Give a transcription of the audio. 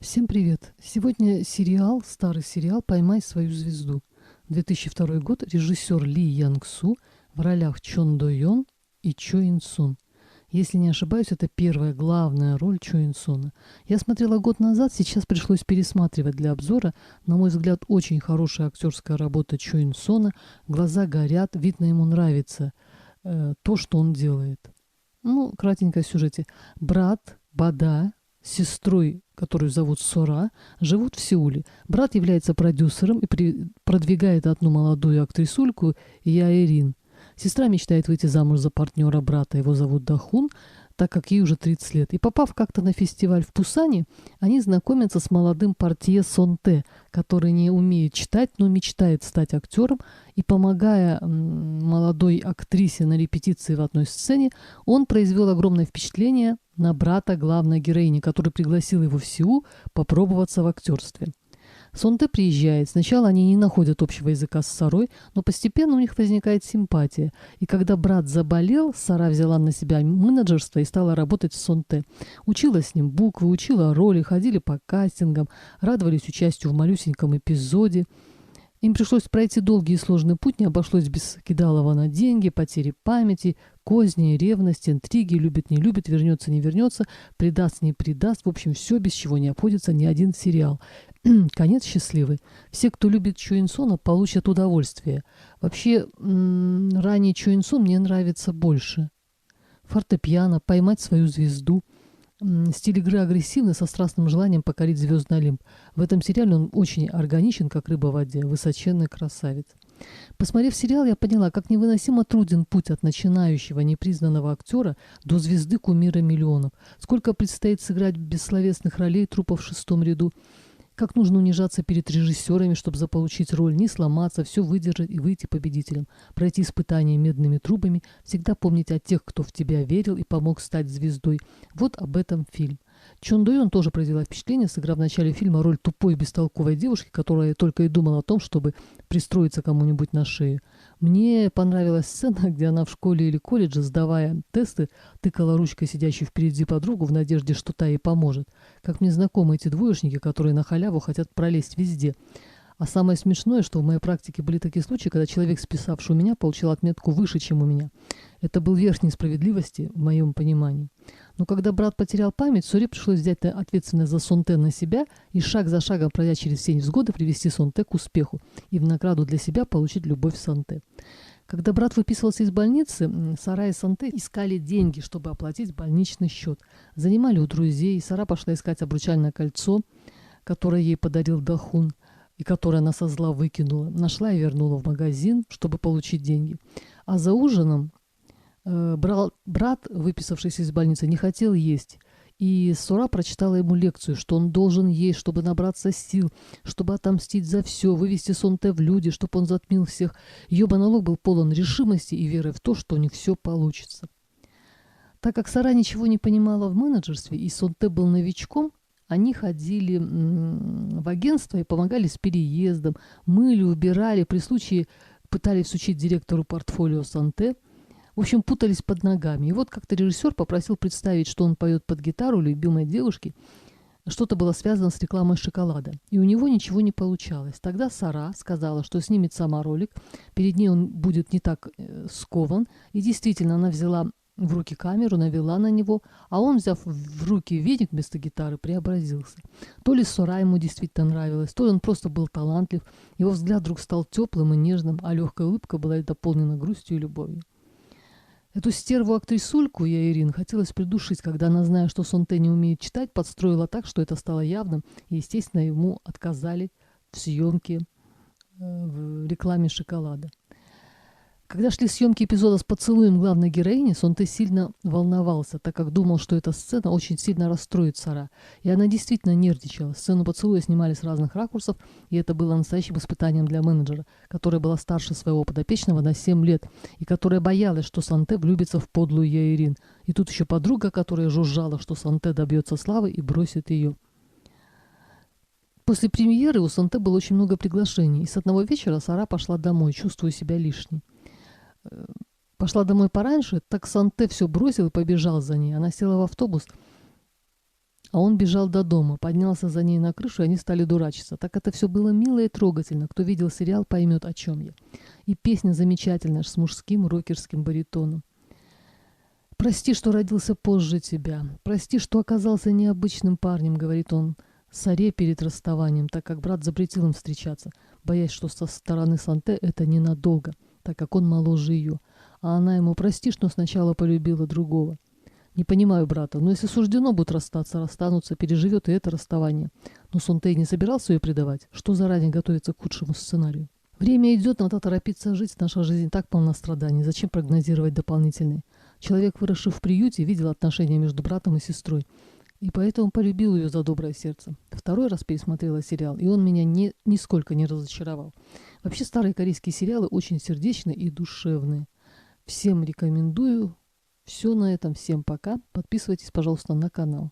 Всем привет! Сегодня старый сериал «Поймай свою звезду». 2002 год, режиссер Ли Янг Су, в ролях Чон До Йон и Чо Ин Сун. Если не ошибаюсь, это первая главная роль Чо Ин Суна. Я смотрела год назад, сейчас пришлось пересматривать для обзора. На мой взгляд, очень хорошая актерская работа Чо Ин Сона. Глаза горят, видно, ему нравится то, что он делает. Ну, кратенько о сюжете. Брат Бада с сестрой, которую зовут Сора, живут в Сеуле. Брат является продюсером и продвигает одну молодую актрисульку Яэрин. Сестра мечтает выйти замуж за партнера брата, его зовут Дахун, так как ей уже 30 лет. И попав как-то на фестиваль в Пусане, они знакомятся с молодым портье Сонте, который не умеет читать, но мечтает стать актером. И помогая молодой актрисе на репетиции в одной сцене, он произвел огромное впечатление на брата главной героини, который пригласил его в Сеул попробоваться в актерстве. Сонте приезжает. Сначала они не находят общего языка с Сарой, но постепенно у них возникает симпатия. И когда брат заболел, Сара взяла на себя менеджерство и стала работать с Сонте. Учила с ним буквы, учила роли, ходили по кастингам, радовались участию в малюсеньком эпизоде. Им пришлось пройти долгий и сложный путь, не обошлось без кидалова на деньги, потери памяти, козни, ревность, интриги, любит, не любит, вернется, не вернется, предаст, не предаст. В общем, все, без чего не обходится ни один сериал. Конец счастливый. Все, кто любит Чо Ин Сона, получат удовольствие. Вообще, ранний Чо Ин Сон мне нравится больше. Фортепиано, поймать свою звезду. Стиль игры агрессивный, со страстным желанием покорить звездный Олимп. В этом сериале он очень органичен, как рыба в воде, высоченный красавец. Посмотрев сериал, я поняла, как невыносимо труден путь от начинающего непризнанного актера до звезды кумира миллионов. Сколько предстоит сыграть бессловесных ролей трупов в шестом ряду. Как нужно унижаться перед режиссерами, чтобы заполучить роль, не сломаться, все выдержать и выйти победителем. Пройти испытания медными трубами, всегда помнить о тех, кто в тебя верил и помог стать звездой. Вот об этом фильм. Чон До Йон тоже произвела впечатление, сыграв в начале фильма роль тупой бестолковой девушки, которая только и думала о том, чтобы пристроиться кому-нибудь на шею. Мне понравилась сцена, где она в школе или колледже, сдавая тесты, тыкала ручкой сидящую впереди подругу в надежде, что та ей поможет. Как мне знакомы эти двоечники, которые на халяву хотят пролезть везде. А самое смешное, что в моей практике были такие случаи, когда человек, списавший у меня, получил отметку выше, чем у меня. Это был верх несправедливости в моем понимании. Но когда брат потерял память, Соре пришлось взять ответственность за Сонте на себя и шаг за шагом, пройдя через все невзгоды, привести Сонте к успеху и в награду для себя получить любовь Сонте. Когда брат выписывался из больницы, Сара и Сонте искали деньги, чтобы оплатить больничный счет. Занимали у друзей. Сара пошла искать обручальное кольцо, которое ей подарил Дахун, и которое она со зла выкинула. Нашла и вернула в магазин, чтобы получить деньги. А за ужином брат, выписавшийся из больницы, не хотел есть. И Сора прочитала ему лекцию, что он должен есть, чтобы набраться сил, чтобы отомстить за все, вывести Сонте в люди, чтобы он затмил всех. Ее монолог был полон решимости и веры в то, что у них все получится. Так как Сара ничего не понимала в менеджерстве, и Сонте был новичком, они ходили в агентство и помогали с переездом, мыли, убирали, при случае пытались всучить директору портфолио Сонте. В общем, путались под ногами. И вот как-то режиссер попросил представить, что он поет под гитару любимой девушки. Что-то было связано с рекламой шоколада. И у него ничего не получалось. Тогда Сара сказала, что снимет сама ролик. Перед ней он будет не так скован. И действительно, она взяла в руки камеру, навела на него, а он, взяв в руки веник вместо гитары, преобразился. То ли Сора ему действительно нравилась, то ли он просто был талантлив. Его взгляд вдруг стал теплым и нежным, а легкая улыбка была дополнена грустью и любовью. Эту стерву-актрисульку Яэрин хотелось придушить, когда она, зная, что Сонте не умеет читать, подстроила так, что это стало явным, и, естественно, ему отказали в съемке в рекламе шоколада. Когда шли съемки эпизода с поцелуем главной героини, Сонте сильно волновался, так как думал, что эта сцена очень сильно расстроит Сара. И она действительно нервничала. Сцену поцелуя снимали с разных ракурсов, и это было настоящим испытанием для менеджера, которая была старше своего подопечного на 7 лет, и которая боялась, что Сонте влюбится в подлую Яэрин. И тут еще подруга, которая жужжала, что Сонте добьется славы и бросит ее. После премьеры у Сонте было очень много приглашений, и с одного вечера Сара пошла домой, чувствуя себя лишней. Пошла домой пораньше, так Сонте все бросил и побежал за ней. Она села в автобус, А он бежал до дома, поднялся за ней на крышу, и они стали дурачиться. Так это все было мило и трогательно. Кто видел сериал, поймет, о чем я. И песня замечательная, с мужским рокерским баритоном. «Прости, что родился позже тебя. Прости, что оказался необычным парнем», — говорит он Саре перед расставанием, так как брат запретил им встречаться, боясь, что со стороны Санте это ненадолго, так как он моложе ее. А она ему: «Прости, что сначала полюбила другого». Не понимаю брата, но если суждено будет расстаться, расстанутся, переживет и это расставание. Но Сонтей не собирался ее предавать, что заранее готовится к худшему сценарию. Время идет, надо торопиться жить, наша жизнь так полна страданий, зачем прогнозировать дополнительные? Человек, выросший в приюте, видел отношения между братом и сестрой, и поэтому полюбил ее за доброе сердце. Второй раз пересмотрела сериал, и он меня нисколько не разочаровал. Вообще старые корейские сериалы очень сердечные и душевные. Всем рекомендую. Все на этом. Всем пока. Подписывайтесь, пожалуйста, на канал.